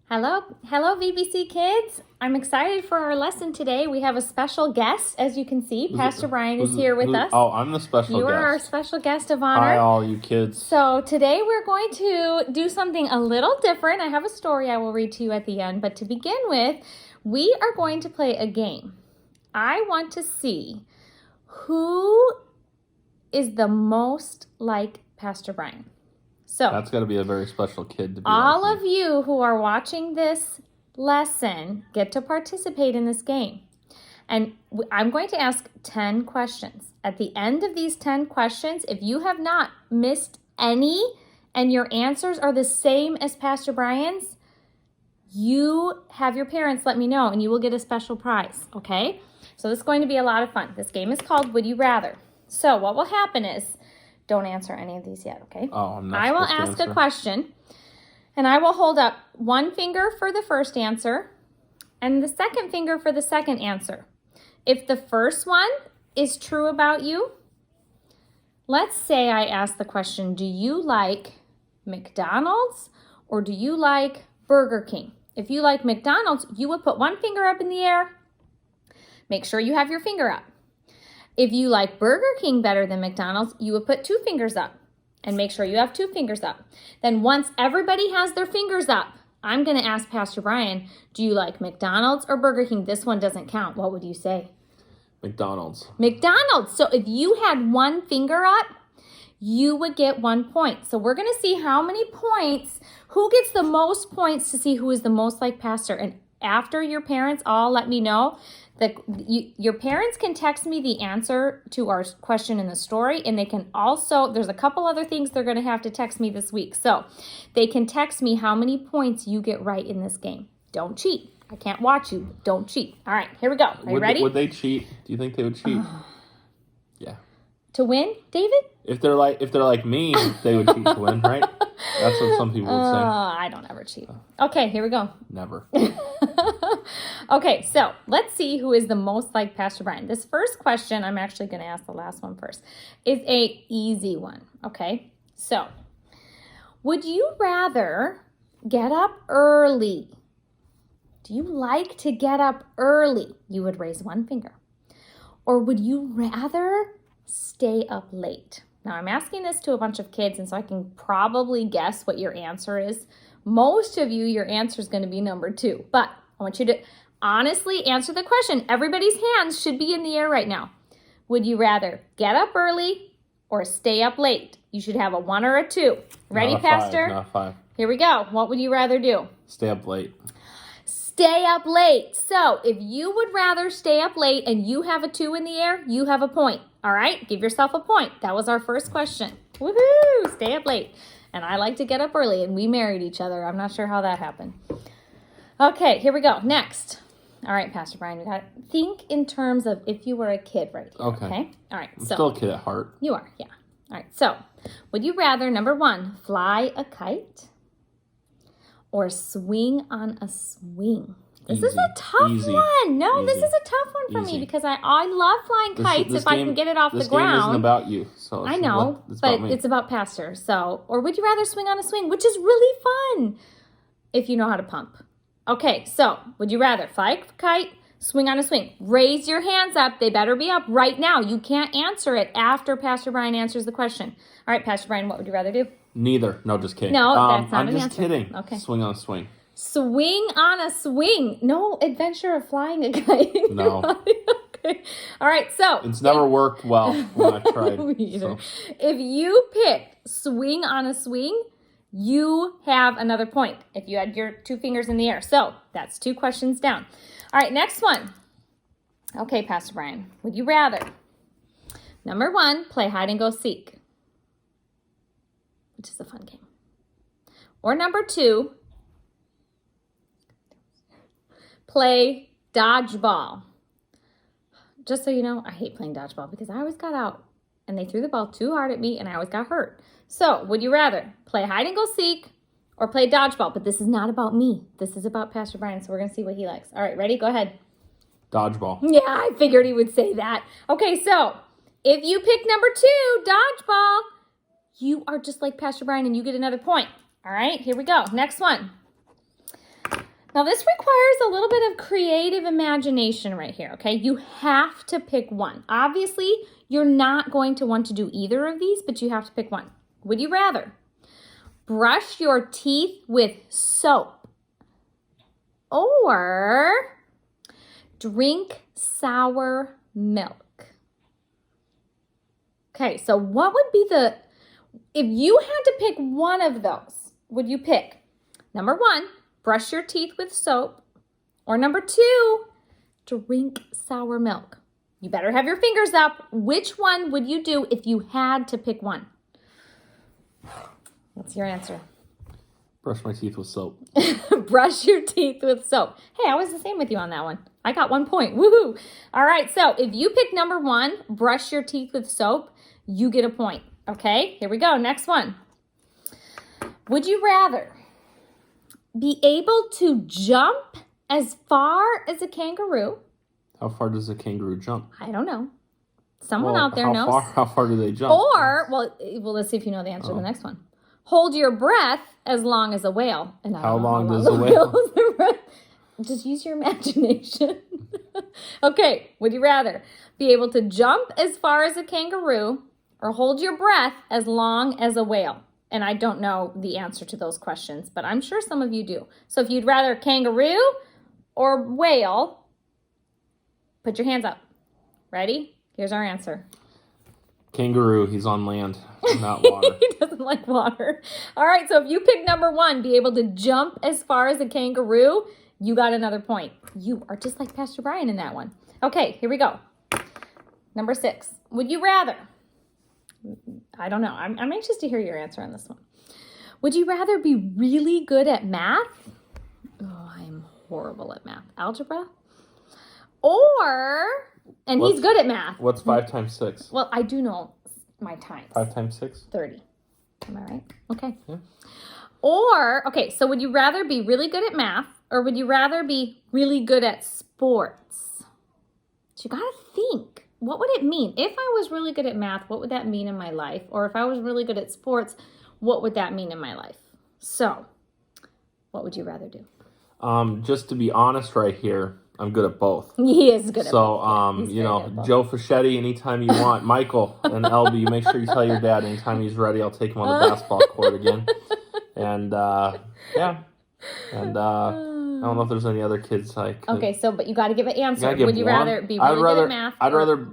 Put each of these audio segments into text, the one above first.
Hello VBC kids. I'm excited for our lesson today. We have a special guest, as you can see. Pastor Brian is here with us. Oh, I'm the special guest. You are our special guest of honor. Hi, all you kids. So today we're going to do something a little different. I have a story I will read to you at the end, but to begin with, we are going to play a game. I want to see who is the most like Pastor Brian. So that's got to be a very special kid to be all like of you who are watching this lesson get to participate in this game. And I'm going to ask 10 questions. At the end of these 10 questions, if you have not missed any and your answers are the same as Pastor Brian's, you have your parents let me know and you will get a special prize, okay? So this is going to be a lot of fun. This game is called Would You Rather. So what will happen is, don't answer any of these yet, okay? Oh, I'm not I will ask a question, and I will hold up one finger for the first answer and the second finger for the second answer. If the first one is true about you, let's say I ask the question, do you like McDonald's or do you like Burger King? If you like McDonald's, you would put one finger up in the air. Make sure you have your finger up. If you like Burger King better than McDonald's, you would put two fingers up and make sure you have two fingers up. Then once everybody has their fingers up, I'm going to ask Pastor Brian, do you like McDonald's or Burger King? This one doesn't count. What would you say? McDonald's. McDonald's. So if you had one finger up, you would get 1 point. So we're going to see how many points, who gets the most points to see who is the most like Pastor. And after your parents all let me know, your parents can text me the answer to our question in the story, and they can also, there's a couple other things they're going to have to text me this week. So they can text me how many points you get right in this game. Don't cheat. I can't watch you. Don't cheat. All right, here we go. Are you ready? Would they cheat? Do you think they would cheat? Yeah. To win, David? If they're like me, they would cheat to win, right? That's what some people would say. I don't ever cheat. Okay, here we go. Never. Okay, so let's see who is the most like Pastor Brian. This first question, I'm actually going to ask the last one first, is a easy one, okay? So, would you rather get up early? Do you like to get up early? You would raise one finger. Or would you rather stay up late? Now, I'm asking this to a bunch of kids, and so I can probably guess what your answer is. Most of you, your answer is going to be number 2, but I want you to honestly answer the question. Everybody's hands should be in the air right now. Would you rather get up early or stay up late? You should have a 1 or a 2. Ready, Not a Pastor? 5, not 5. Here we go. What would you rather do? Stay up late. Stay up late. So if you would rather stay up late and you have a 2 in the air, you have a point. All right? Give yourself a point. That was our first question. Woohoo! Stay up late. And I like to get up early, and we married each other. I'm not sure how that happened. Okay, here we go. Next. All right, Pastor Brian, we got to think in terms of if you were a kid right here. Okay? All right. I'm still a kid at heart. You are, yeah. All right. So, would you rather, number 1, fly a kite or swing on a swing? This is a tough one. No, this is a tough one for me because I love flying kites if I can get it off the ground. This game isn't about you. So I know, but it's about Pastor. So, or would you rather swing on a swing, which is really fun if you know how to pump. Okay, so would you rather fly a kite, swing on a swing? Raise your hands up. They better be up right now. You can't answer it after Pastor Brian answers the question. All right, Pastor Brian, what would you rather do? Neither. No, just kidding. No, that's not an answer. I'm just kidding. Okay. Swing on a swing. Swing on a swing. No adventure of flying a kite. No. Okay. All right, so. It's never worked well when I've tried. Me either. So. If you pick swing on a swing, you have another point if you had your 2 fingers in the air. So that's 2 questions down. All right, next one. Okay, Pastor Brian, would you rather, number 1, play hide and go seek, which is a fun game, or number 2, play dodgeball? Just so you know, I hate playing dodgeball because I always got out and they threw the ball too hard at me and I always got hurt. So, would you rather play hide and go seek or play dodgeball? But this is not about me. This is about Pastor Brian, so we're going to see what he likes. All right, ready? Go ahead. Dodgeball. Yeah, I figured he would say that. Okay, so if you pick number 2, dodgeball, you are just like Pastor Brian and you get another point. All right, here we go. Next one. Now, this requires a little bit of creative imagination right here, okay? You have to pick one. Obviously, you're not going to want to do either of these, but you have to pick one. Would you rather brush your teeth with soap or drink sour milk? Okay, so what would be if you had to pick one of those, would you pick number 1, brush your teeth with soap, or number 2, drink sour milk? You better have your fingers up. Which one would you do if you had to pick one? What's your answer? Brush my teeth with soap. Brush your teeth with soap. Hey, I was the same with you on that one. I got 1 point. Woohoo! All right, so if you pick number 1, brush your teeth with soap, you get a point. Okay, here we go. Next one. Would you rather be able to jump as far as a kangaroo? How far does a kangaroo jump? I don't know. Someone out there knows. How far do they jump? Or, well, let's see if you know the answer to the next one. Hold your breath as long as a whale. And how long does a whale? Just use your imagination. Okay, would you rather be able to jump as far as a kangaroo or hold your breath as long as a whale? And I don't know the answer to those questions, but I'm sure some of you do. So if you'd rather kangaroo or whale, put your hands up. Ready? Here's our answer. Kangaroo, he's on land, not water. He doesn't like water. All right, so if you pick number 1, be able to jump as far as a kangaroo, you got another point. You are just like Pastor Brian in that one. Okay, here we go. Number 6. Would you rather? I don't know. I'm anxious to hear your answer on this one. Would you rather be really good at math? Oh, I'm horrible at math. Algebra? He's good at math. What's 5 times 6? Well, I do know my times. 5 times 6? 30. Am I right? Okay. Yeah. Okay, so would you rather be really good at math or would you rather be really good at sports? So you got to think. What would it mean? If I was really good at math, what would that mean in my life? Or if I was really good at sports, what would that mean in my life? So, what would you rather do? Just to be honest right here, I'm good at both. He is good at both. So, Joe Fischetti, anytime you want. Michael and LB, you make sure you tell your dad anytime he's ready, I'll take him on the basketball court again. And, yeah. And, I don't know if there's any other kids Okay, but you got to give an answer. Would you rather be really good at math? I'd rather...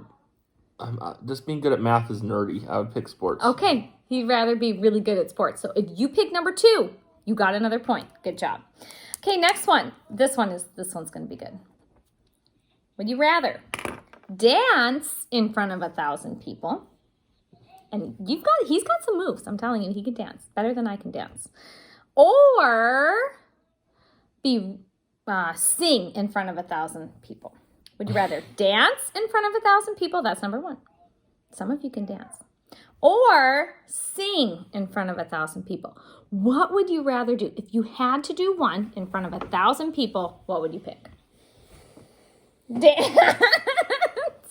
just being good at math is nerdy. I would pick sports. Okay, he'd rather be really good at sports. So if you pick number 2, you got another point. Good job. Okay, next one. This one's going to be good. Would you rather dance in front of 1,000 people? And he's got some moves. I'm telling you, he can dance better than I can dance. Or sing in front of 1,000 people. Would you rather dance in front of 1,000 people? That's number 1. Some of you can dance. Or sing in front of 1,000 people. What would you rather do? If you had to do one in front of 1,000 people, what would you pick? Dance.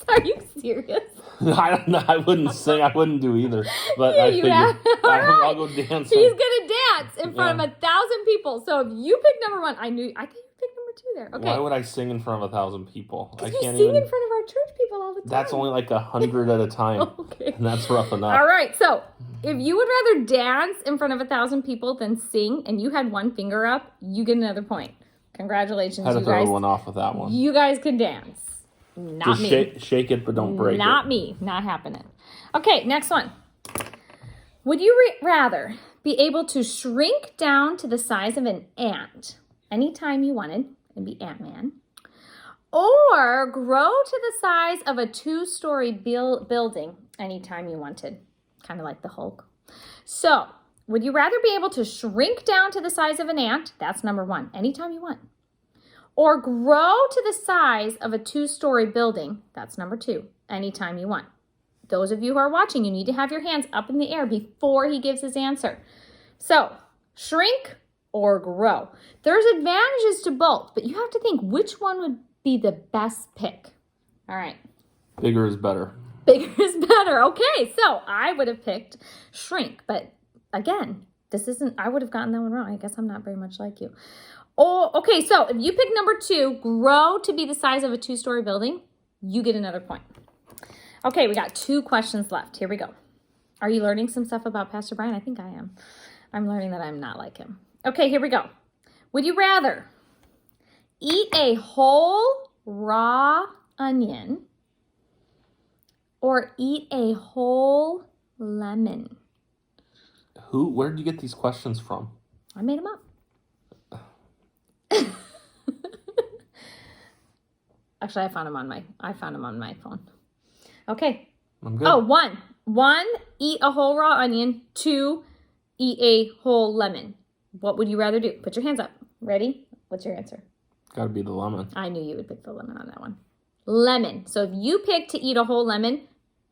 Are you serious? I don't know. I wouldn't sing. I wouldn't do either. But I figured I'll go dance. He's gonna dance in front of 1,000 people. So if you pick number 1, I think you picked number 2 there. Okay. Why would I sing in front of 1,000 people? I can't sing in front of our church people all the time. That's only like 100 at a time. Okay. And that's rough enough. All right. So if you would rather dance in front of 1,000 people than sing, and you had 1 finger up, you get another point. Congratulations, I had to you throw guys. one off with that one. You guys can dance. Not Just me. shake it, but don't break it. Not me. Not happening. Okay, next one. Would you rather be able to shrink down to the size of an ant anytime you wanted and be Ant-Man, or grow to the size of a 2-story building anytime you wanted, kind of like the Hulk? So, would you rather be able to shrink down to the size of an ant? That's number 1, anytime you want. Or grow to the size of a 2-story building. That's number 2, anytime you want. Those of you who are watching, you need to have your hands up in the air before he gives his answer. So, shrink or grow. There's advantages to both, but you have to think which one would be the best pick. All right. Bigger is better. Bigger is better. Okay, so I would have picked shrink, but again, I would have gotten that one wrong. I guess I'm not very much like you. Oh, okay, so if you pick number 2, grow to be the size of a 2-story building, you get another point. Okay, we got 2 questions left. Here we go. Are you learning some stuff about Pastor Brian? I think I am. I'm learning that I'm not like him. Okay, here we go. Would you rather eat a whole raw onion or eat a whole lemon? Where did you get these questions from? I made them up. Actually, I found them on my phone. Okay. I'm good. Oh, 1, eat a whole raw onion. 2, eat a whole lemon. What would you rather do? Put your hands up. Ready? What's your answer? Gotta be the lemon. I knew you would pick the lemon on that one. Lemon. So if you pick to eat a whole lemon,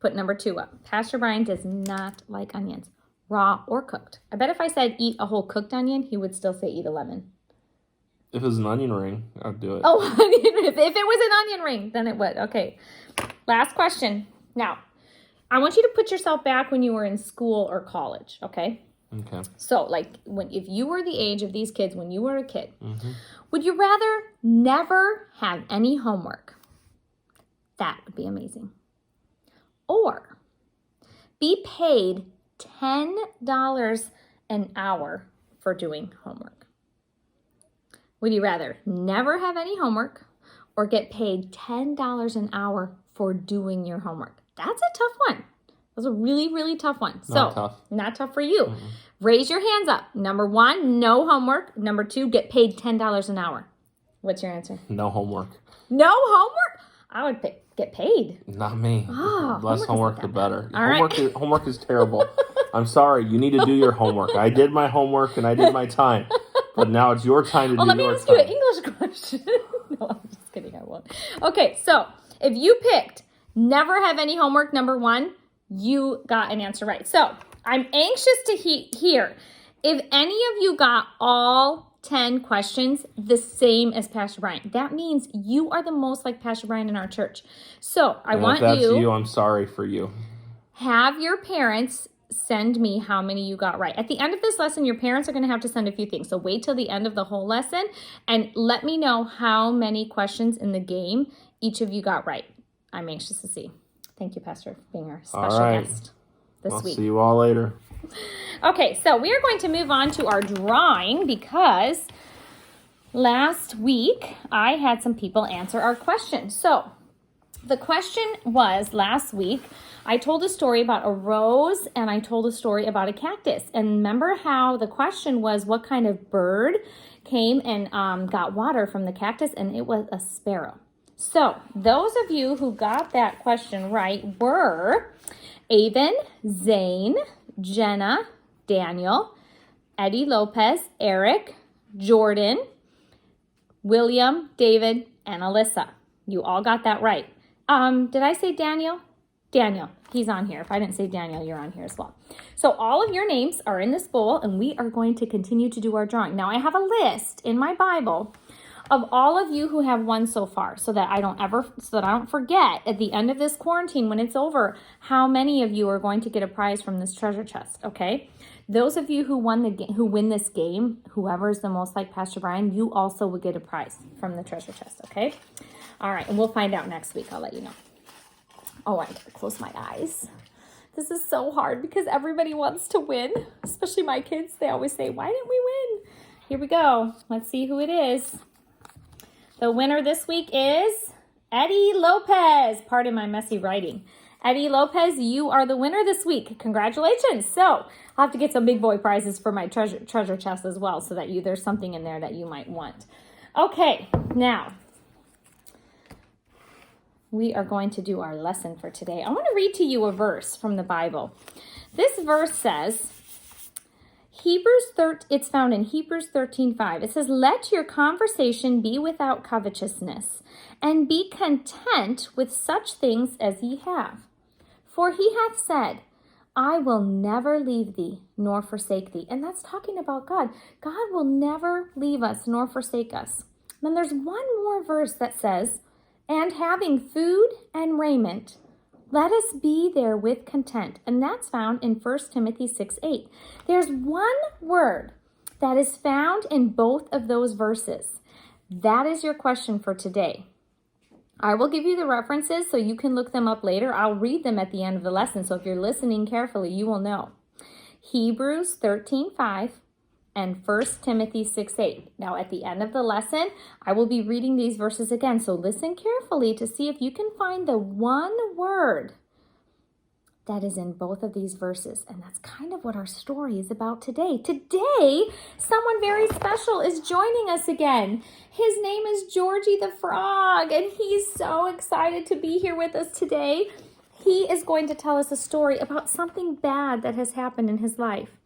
put number 2 up. Pastor Brian does not like onions, raw or cooked. I bet if I said eat a whole cooked onion, he would still say eat a lemon. If it was an onion ring, I'd do it. Oh, if it was an onion ring, then it would. Okay. Last question. Now, I want you to put yourself back when you were in school or college, okay? Okay. So, like, if you were the age of these kids when you were a kid, would you rather never have any homework? That would be amazing. Or be paid $10 an hour for doing homework? Would you rather never have any homework or get paid $10 an hour for doing your homework? That's a tough one. That's a really, really tough one. Not tough for you. Mm-hmm. Raise your hands up. Number 1, no homework. Number 2, get paid $10 an hour. What's your answer? No homework. No homework? I would get paid. Not me. Oh, less homework the better. All homework is terrible. I'm sorry. You need to do your homework. I did my homework and I did my time. But now it's your time to do your time. Let me ask you an English question. No, I'm just kidding. I won't. Okay, so if you picked never have any homework, number 1, you got an answer right. So I'm anxious to hear if any of you got all 10 questions the same as Pastor Brian. That means you are the most like Pastor Brian in our church. So I want you. If that's you, I'm sorry for you. Have your parents send me how many you got right. At the end of this lesson, your parents are going to have to send a few things. So wait till the end of the whole lesson and let me know how many questions in the game each of you got right. I'm anxious to see. Thank you, Pastor, for being our special guest this week. I'll see you all later. Okay, so we are going to move on to our drawing because last week I had some people answer our question. So the question was last week, I told a story about a rose and I told a story about a cactus. And remember how the question was what kind of bird came and got water from the cactus? And it was a sparrow. So those of you who got that question right were Avon, Zane, Jenna, Daniel, Eddie Lopez, Eric, Jordan, William, David, and Alyssa. You all got that right. Did I say Daniel? Daniel, he's on here. If I didn't say Daniel, you're on here as well. So all of your names are in this bowl, and we are going to continue to do our drawing. Now, I have a list in my Bible of all of you who have won so far, so that I don't forget at the end of this quarantine when it's over how many of you are going to get a prize from this treasure chest. Okay, those of you who win this game, whoever is the most like Pastor Brian, you also will get a prize from the treasure chest. Okay, all right, and we'll find out next week. I'll let you know. Oh, I gotta close my eyes. This is so hard because everybody wants to win, especially my kids. They always say, "Why didn't we win?" Here we go. Let's see who it is. The winner this week is Eddie Lopez. Pardon my messy writing. Eddie Lopez, you are the winner this week. Congratulations. So I'll have to get some big boy prizes for my treasure chest as well so that there's something in there that you might want. Okay, now we are going to do our lesson for today. I want to read to you a verse from the Bible. This verse says, it's found in Hebrews 13:5. It says, "Let your conversation be without covetousness, and be content with such things as ye have. For he hath said, I will never leave thee nor forsake thee." And that's talking about God. God will never leave us nor forsake us. Then there's one more verse that says, "And having food and raiment, Let us be there with content. And that's found in 1 Timothy 6:8. There's one word that is found in both of those verses. That is your question for today. I will give you the references so you can look them up later. I'll read them at the end of the lesson. So if you're listening carefully, you will know. Hebrews 13:5 and 1 Timothy 6:8. Now at the end of the lesson, I will be reading these verses again. So listen carefully to see if you can find the one word that is in both of these verses. And that's kind of what our story is about today. Today, someone very special is joining us again. His name is Georgie the Frog, and he's so excited to be here with us today. He is going to tell us a story about something bad that has happened in his life.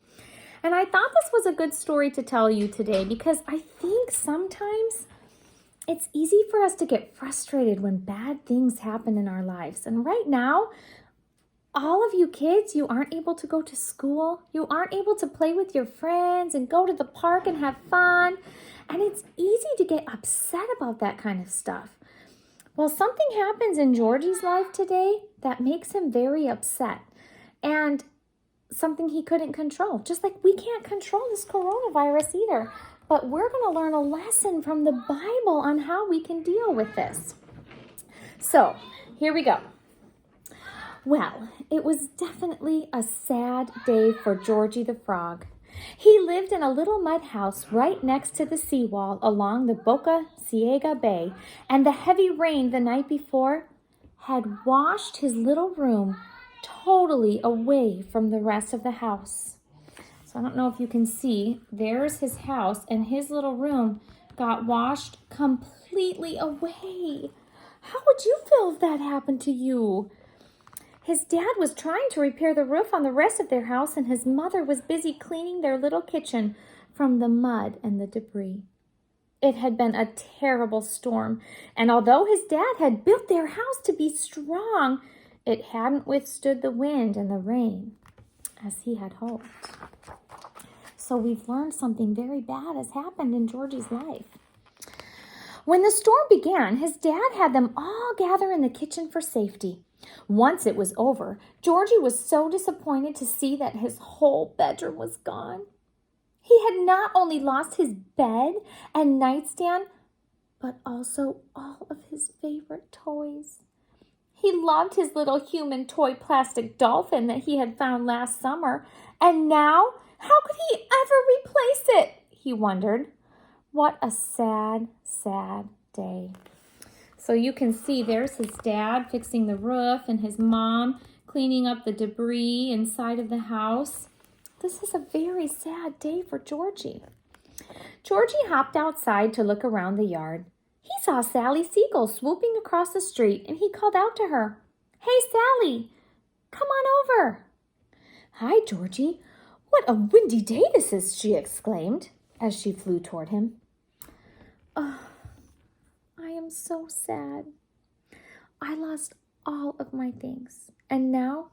And I thought this was a good story to tell you today because I think sometimes it's easy for us to get frustrated when bad things happen in our lives. And right now, all of you kids, you aren't able to go to school. You aren't able to play with your friends and go to the park and have fun. And it's easy to get upset about that kind of stuff. Well, something happens in Georgie's life today that makes him very upset. And something he couldn't control. Just like we can't control this coronavirus either. But we're going to learn a lesson from the Bible on how we can deal with this. So, here we go. Well, it was definitely a sad day for Georgie the Frog. He lived in a little mud house right next to the seawall along the Boca Ciega Bay, and the heavy rain the night before had washed his little room totally away from the rest of the house. So I don't know if you can see, there's his house, and his little room got washed completely away. How would you feel if that happened to you? His dad was trying to repair the roof on the rest of their house, and his mother was busy cleaning their little kitchen from the mud and the debris. It had been a terrible storm, and although his dad had built their house to be strong, it hadn't withstood the wind and the rain as he had hoped. So we've learned something very bad has happened in Georgie's life. When the storm began, his dad had them all gather in the kitchen for safety. Once it was over, Georgie was so disappointed to see that his whole bedroom was gone. He had not only lost his bed and nightstand, but also all of his favorite toys. He loved his little human toy plastic dolphin that he had found last summer, and now, how could he ever replace it? He wondered. What a sad, sad day. So you can see there's his dad fixing the roof and his mom cleaning up the debris inside of the house. This is a very sad day for Georgie. Georgie hopped outside to look around the yard. He saw Sally Seagull swooping across the street, and he called out to her, "Hey, Sally, come on over." "Hi, Georgie. What a windy day this is," she exclaimed as she flew toward him. "Oh, I am so sad. I lost all of my things, and now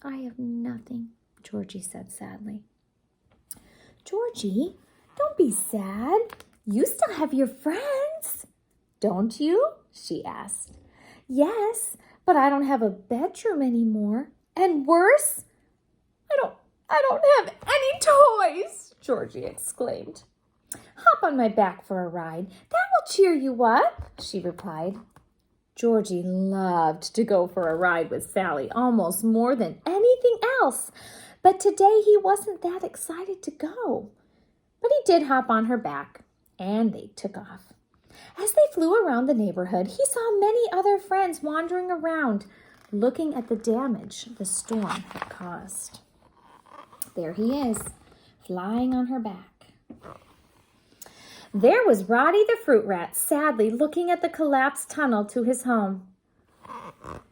I have nothing," Georgie said sadly. "Georgie, don't be sad. You still have your friends, don't you?" she asked. "Yes, but I don't have a bedroom anymore. And worse, I don't have any toys," Georgie exclaimed. "Hop on my back for a ride. That will cheer you up," she replied. Georgie loved to go for a ride with Sally almost more than anything else, but today he wasn't that excited to go. But he did hop on her back, and they took off. As they flew around the neighborhood, he saw many other friends wandering around, looking at the damage the storm had caused. There he is, flying on her back. There was Roddy the fruit rat, sadly looking at the collapsed tunnel to his home. Let's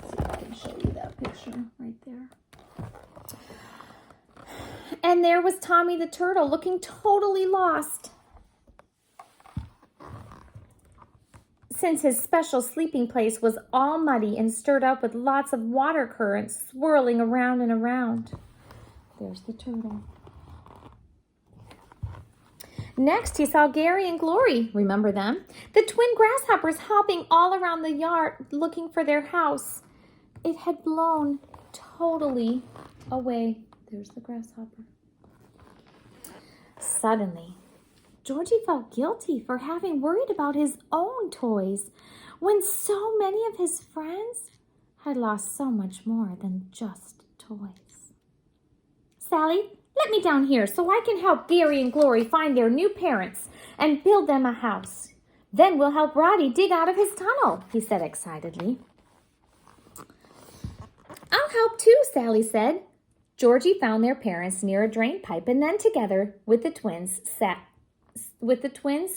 see if I can show you that picture right there. And there was Tommy the turtle, looking totally lost, since his special sleeping place was all muddy and stirred up with lots of water currents swirling around and around. There's the turtle. Next, he saw Gary and Glory. Remember them? The twin grasshoppers hopping all around the yard looking for their house. it had blown totally away. There's the grasshopper. Suddenly, Georgie felt guilty for having worried about his own toys when so many of his friends had lost so much more than just toys. Sally, let me down here so I can help Gary and Glory find their new parents and build them a house. Then we'll help Roddy dig out of his tunnel, he said excitedly. I'll help too, Sally said. Georgie found their parents near a drain pipe, and then together with the twins,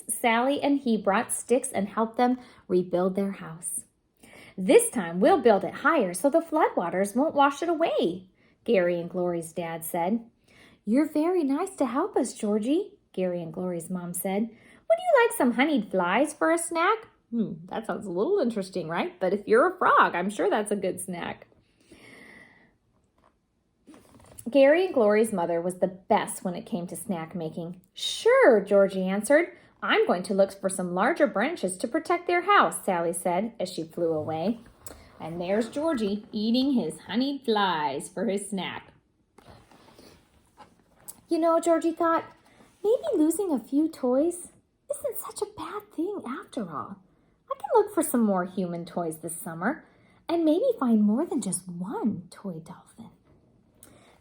Sally and he brought sticks and helped them rebuild their house. This time we'll build it higher so the floodwaters won't wash it away, Gary and Glory's dad said. You're very nice to help us, Georgie, Gary and Glory's mom said. Would you like some honeyed flies for a snack? That sounds a little interesting, right? But if you're a frog, I'm sure that's a good snack. Gary and Glory's mother was the best when it came to snack making. Sure, Georgie answered. I'm going to look for some larger branches to protect their house, Sally said as she flew away. And there's Georgie eating his honeyed flies for his snack. You know, Georgie thought, maybe losing a few toys isn't such a bad thing after all. I can look for some more human toys this summer and maybe find more than just one toy dolphin.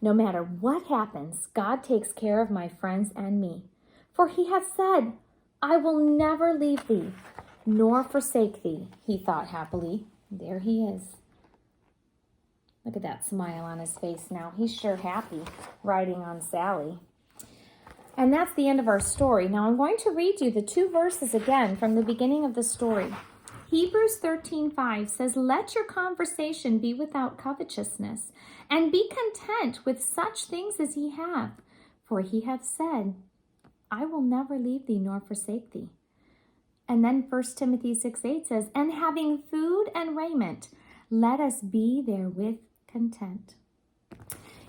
No matter what happens, God takes care of my friends and me. For he has said, I will never leave thee, nor forsake thee, he thought happily. There he is. Look at that smile on his face now. He's sure happy riding on Sally. And that's the end of our story. Now I'm going to read you the 2 verses again from the beginning of the story. Hebrews 13:5 says, Let your conversation be without covetousness, and be content with such things as ye have. For he hath said, I will never leave thee nor forsake thee. And then 1 Timothy 6:8 says, And having food and raiment, let us be therewith content.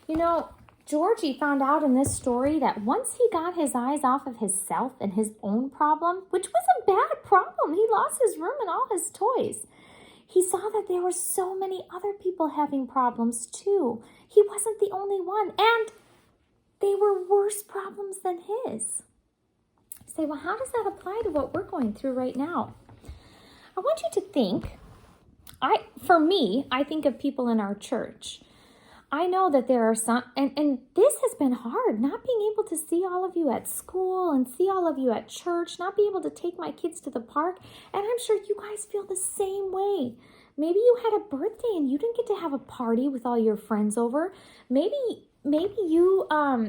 You know, Georgie found out in this story that once he got his eyes off of himself and his own problem, which was a bad problem, he lost his room and all his toys. He saw that there were so many other people having problems too. He wasn't the only one, and they were worse problems than his. You say, well, how does that apply to what we're going through right now? I want you to think, I think of people in our church. I know that there are some, and this has been hard, not being able to see all of you at school and see all of you at church, not be able to take my kids to the park, and I'm sure you guys feel the same way. Maybe you had a birthday and you didn't get to have a party with all your friends over. Maybe you, I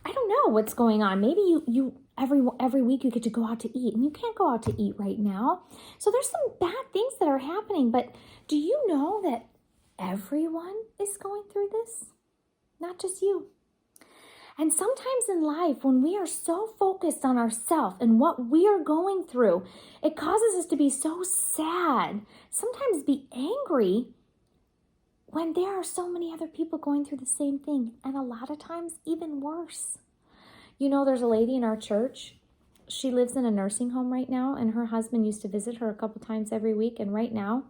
don't know what's going on. Maybe you every week you get to go out to eat, and you can't go out to eat right now. So there's some bad things that are happening, but do you know that everyone is going through this? Not just you. And sometimes in life, when we are so focused on ourselves and what we are going through, it causes us to be so sad, sometimes be angry, when there are so many other people going through the same thing, and a lot of times even worse. You know, there's a lady in our church. She lives in a nursing home right now, and her husband used to visit her a couple times every week, and right now,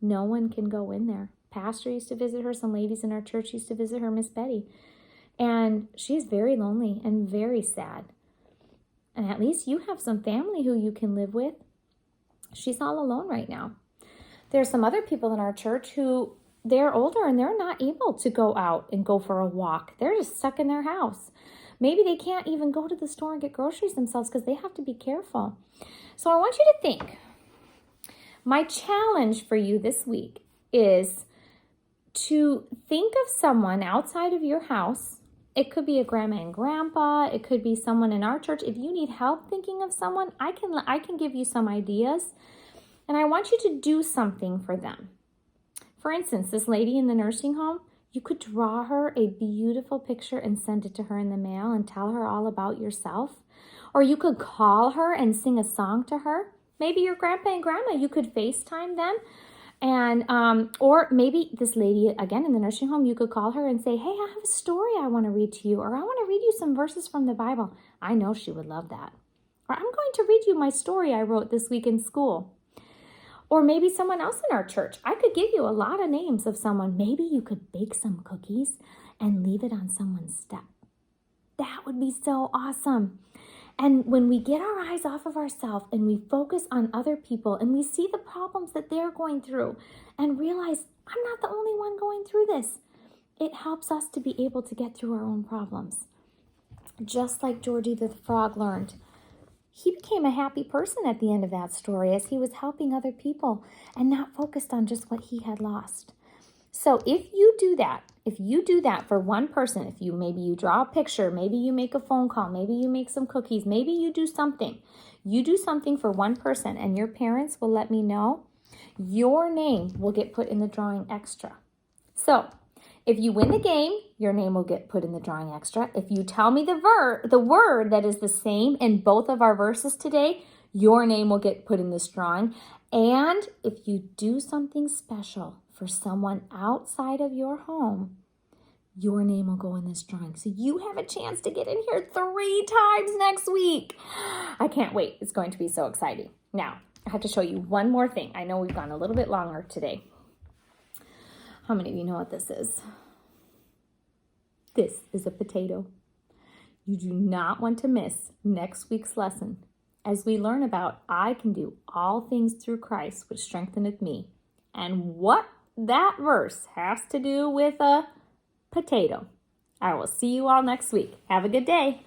no one can go in there. Pastor used to visit her. Some ladies in our church used to visit her, Miss Betty. And she's very lonely and very sad. And at least you have some family who you can live with. She's all alone right now. There's some other people in our church who they're older and they're not able to go out and go for a walk. They're just stuck in their house. Maybe they can't even go to the store and get groceries themselves because they have to be careful. So I want you to think. My challenge for you this week is to think of someone outside of your house. It could be a grandma and grandpa. It could be someone in our church. If you need help thinking of someone, I can give you some ideas. And I want you to do something for them. For instance, this lady in the nursing home, you could draw her a beautiful picture and send it to her in the mail and tell her all about yourself. Or you could call her and sing a song to her. Maybe your grandpa and grandma, you could FaceTime them. And or maybe this lady, again, in the nursing home, you could call her and say, hey, I have a story I want to read to you, or I want to read you some verses from the Bible. I know she would love that. Or I'm going to read you my story I wrote this week in school. Or maybe someone else in our church. I could give you a lot of names of someone. Maybe you could bake some cookies and leave it on someone's step. That would be so awesome. And when we get our eyes off of ourselves and we focus on other people and we see the problems that they're going through and realize I'm not the only one going through this, it helps us to be able to get through our own problems. Just like Georgie the frog learned. He became a happy person at the end of that story as he was helping other people and not focused on just what he had lost. So if you do that for one person, maybe you draw a picture, maybe you make a phone call, maybe you make some cookies, maybe you do something for one person and your parents will let me know, your name will get put in the drawing extra. So if you win the game, your name will get put in the drawing extra. If you tell me the word that is the same in both of our verses today, your name will get put in this drawing. And if you do something special for someone outside of your home, your name will go in this drawing. So you have a chance to get in here 3 times next week. I can't wait. It's going to be so exciting. Now, I have to show you one more thing. I know we've gone a little bit longer today. How many of you know what this is? This is a potato. You do not want to miss next week's lesson as we learn about I can do all things through Christ, which strengtheneth me, and what that verse has to do with a potato. I will see you all next week. Have a good day.